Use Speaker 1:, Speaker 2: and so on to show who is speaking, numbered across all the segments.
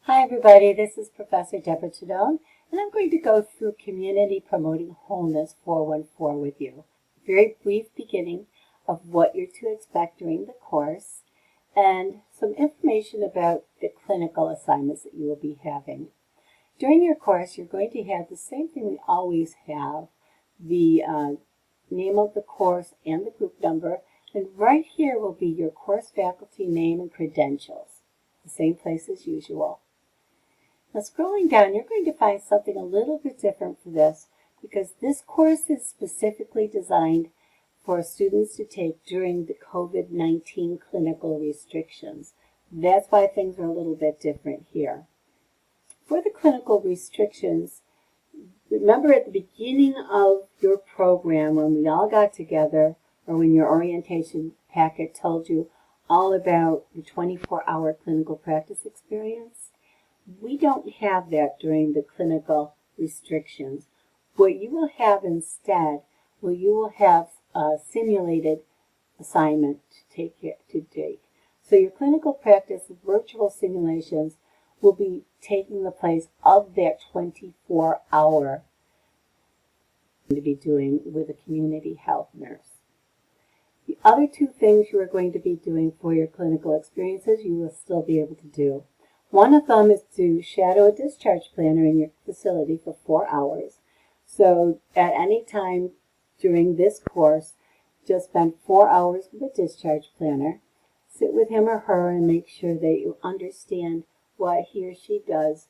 Speaker 1: Hi everybody, this is Professor Deborah Tadone, and I'm going to go through Community Promoting Wholeness 414 with you. A very brief beginning of what you're to expect during the course, and some information about the clinical assignments that you will be having. During your course, you're going to have the same thing we always have, the name of the course and the group number, and right here will be your course faculty name and credentials, the same place as usual. Now scrolling down, you're going to find something a little bit different for this because this course is specifically designed for students to take during the COVID-19 clinical restrictions. That's why things are a little bit different here. For the clinical restrictions, remember at the beginning of your program when we all got together, or when your orientation packet told you all about the 24-hour clinical practice experience? We don't have that during the clinical restrictions. What you will have instead, you will have a simulated assignment to take. So your clinical practice virtual simulations will be taking the place of that 24-hour to be doing with a community health nurse. The other two things you are going to be doing for your clinical experiences, you will still be able to do. One of them is to shadow a discharge planner in your facility for 4 hours. So at any time during this course, just spend 4 hours with a discharge planner. Sit with him or her and make sure that you understand what he or she does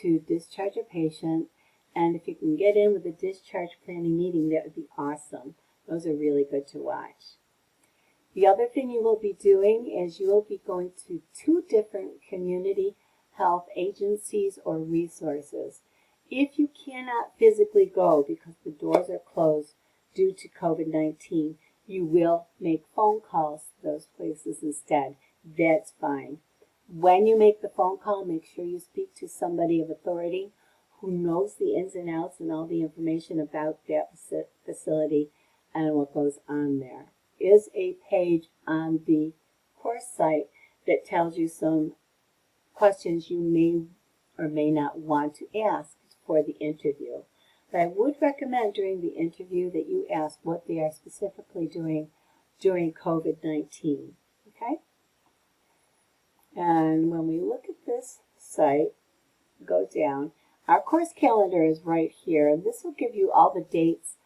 Speaker 1: to discharge a patient. And if you can get in with a discharge planning meeting, that would be awesome. Those are really good to watch. The other thing you will be doing is you will be going to 2 different community health agencies or resources. If you cannot physically go because the doors are closed due to COVID-19, you will make phone calls to those places instead. That's fine. When you make the phone call, make sure you speak to somebody of authority who knows the ins and outs and all the information about that facility and what goes on there. Is a page on the course site that tells you some questions you may or may not want to ask for the interview. But I would recommend during the interview that you ask what they are specifically doing during COVID-19. Okay? And when we look at this site, go down, our course calendar is right here, and this will give you all the dates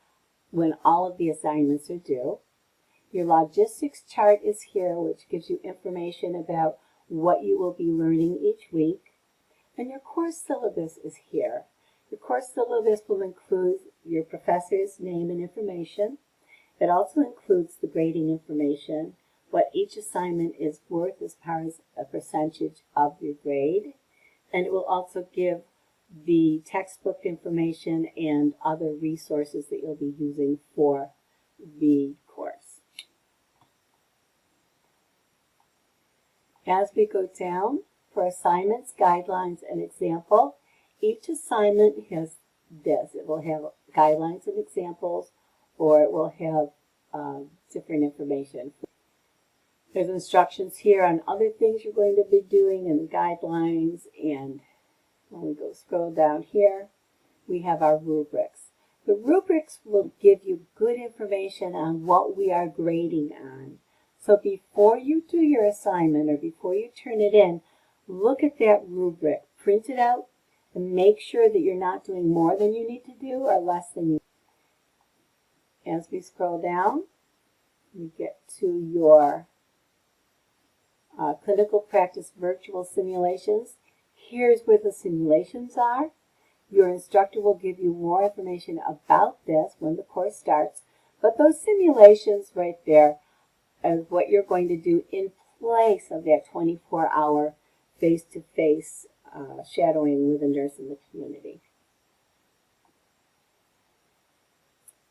Speaker 1: when all of the assignments are due. Your logistics chart is here, which gives you information about what you will be learning each week. And your course syllabus is here. Your course syllabus will include your professor's name and information. It also includes the grading information, what each assignment is worth as far as a percentage of your grade. And it will also give the textbook information and other resources that you'll be using for the course. As we go down for assignments, guidelines, and example, each assignment has this. It will have guidelines and examples, or it will have different information. There's instructions here on other things you're going to be doing and the guidelines, and when we go scroll down here, we have our rubrics. The rubrics will give you good information on what we are grading on. So before you do your assignment or before you turn it in, look at that rubric, print it out, and make sure that you're not doing more than you need to do or less than you need. As we scroll down, we get to your clinical practice virtual simulations. Here's where the simulations are. Your instructor will give you more information about this when the course starts, but those simulations right there is what you're going to do in place of that 24-hour face-to-face shadowing with a nurse in the community.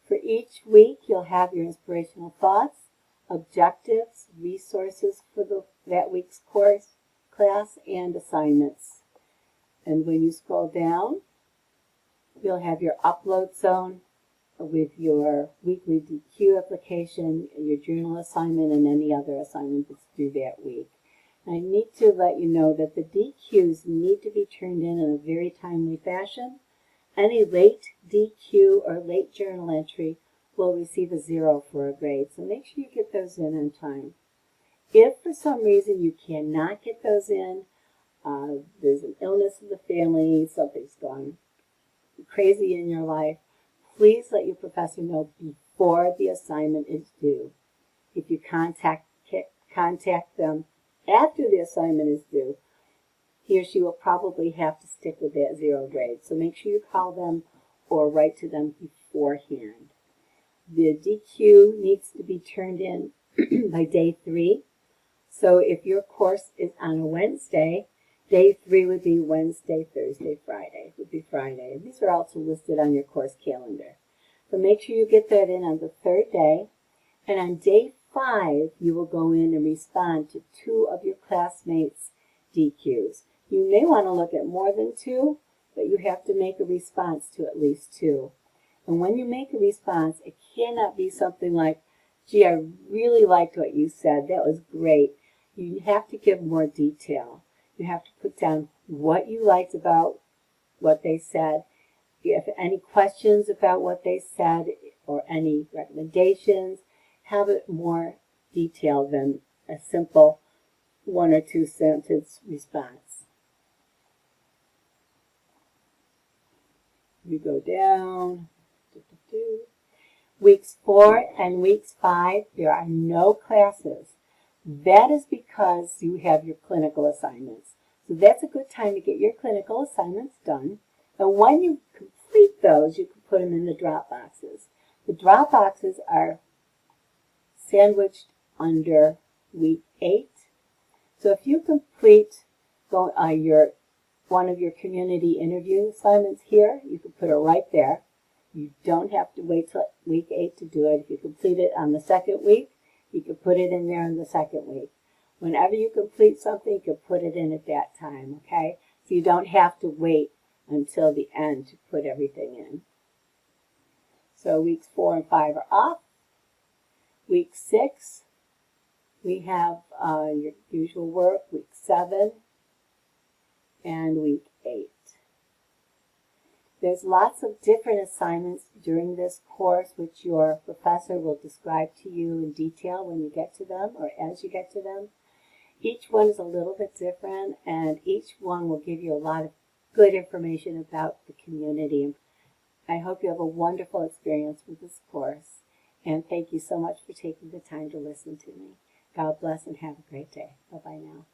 Speaker 1: For each week, you'll have your inspirational thoughts, objectives, resources for that week's course, class, and assignments. And when you scroll down, you'll have your upload zone with your weekly DQ application, your journal assignment, and any other assignment that's due that week. I need to let you know that the DQs need to be turned in a very timely fashion. Any late DQ or late journal entry will receive a 0 for a grade, so make sure you get those in on time. If for some reason you cannot get those in, there's an illness in the family, something's gone crazy in your life, please let your professor know before the assignment is due. If you contact them after the assignment is due, he or she will probably have to stick with that 0 grade. So make sure you call them or write to them beforehand. The DQ needs to be turned in by day 3. So if your course is on a Wednesday, day 3 would be Wednesday, Thursday, Friday. Would be Friday. And these are also listed on your course calendar. So make sure you get that in on the 3rd day. And on day 5, you will go in and respond to 2 of your classmates' DQs. You may want to look at more than 2, but you have to make a response to at least 2. And when you make a response, it cannot be something like, gee, I really liked what you said. That was great. You have to give more detail. You have to put down what you liked about what they said. If any questions about what they said or any recommendations, have it more detailed than a simple 1 or 2 sentence response. You go down. Weeks 4 and weeks 5, there are no classes. That is because you have your clinical assignments. So that's a good time to get your clinical assignments done. And when you complete those, you can put them in the drop boxes. The drop boxes are sandwiched under week 8. So if you complete one of your community interview assignments here, you can put it right there. You don't have to wait till week 8 to do it. If you complete it on the 2nd week, you can put it in there in the 2nd week. Whenever you complete something, you can put it in at that time, okay? So you don't have to wait until the end to put everything in. So weeks 4 and 5 are off. Week 6, we have your usual work, week 7, and week 8. There's lots of different assignments during this course which your professor will describe to you in detail when you get to them or as you get to them. Each one is a little bit different, and each one will give you a lot of good information about the community. I hope you have a wonderful experience with this course, and thank you so much for taking the time to listen to me. God bless and have a great day. Bye-bye now.